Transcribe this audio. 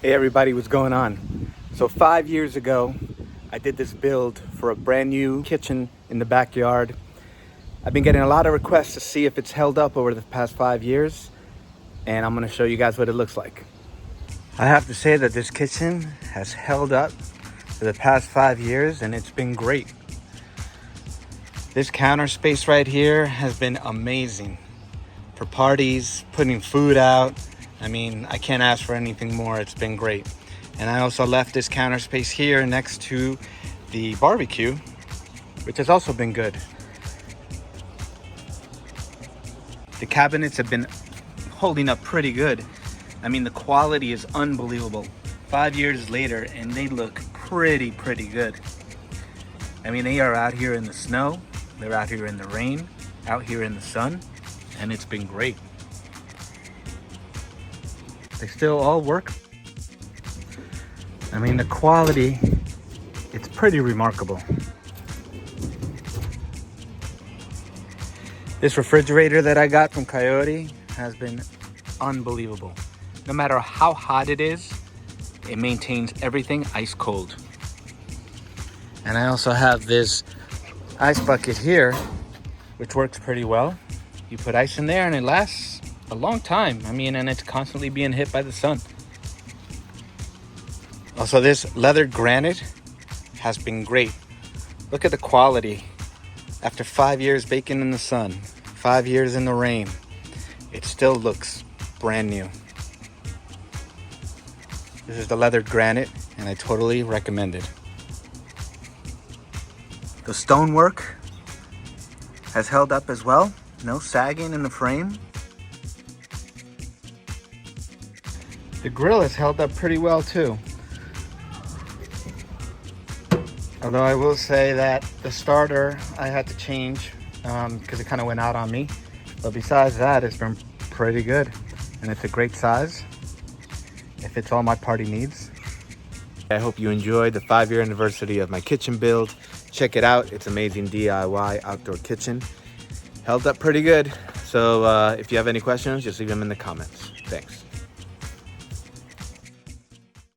Hey everybody, what's going on? So 5 years ago, I did this build for a brand new kitchen in the backyard. I've been getting a lot of requests to see if it's held up over the past 5 years, and I'm gonna show you guys what it looks like. I have to say that this kitchen has held up for the past 5 years, and it's been great. This counter space right here has been amazing for parties, putting food out. I mean, I can't ask for anything more. It's been great. And I also left this counter space here next to the barbecue, which has also been good. The cabinets have been holding up pretty good. I mean, the quality is unbelievable. 5 years later, and they look pretty good. I mean, they are out here in the snow, they're out here in the rain, out here in the sun, and it's been great. They still all work. I mean, the quality, it's pretty remarkable. This refrigerator that I got from Coyote has been unbelievable. No matter how hot it is, it maintains everything ice cold. And I also have this ice bucket here, which works pretty well. You put ice in there and it lasts a long time. I mean, and it's constantly being hit by the sun. Also, this leather granite has been great. Look at the quality. After 5 years baking in the sun, 5 years in the rain, it still looks brand new. This is the leather granite, and I totally recommend it. The stonework has held up as well. No sagging in the frame. The grill has held up pretty well too. Although I will say that the starter I had to change because it kind of went out on me. But besides that, it's been pretty good. And it's a great size. It fits all my party needs. I hope you enjoyed the 5-year anniversary of my kitchen build. Check it out. It's amazing DIY outdoor kitchen. Held up pretty good. So if you have any questions, just leave them in the comments. Thanks.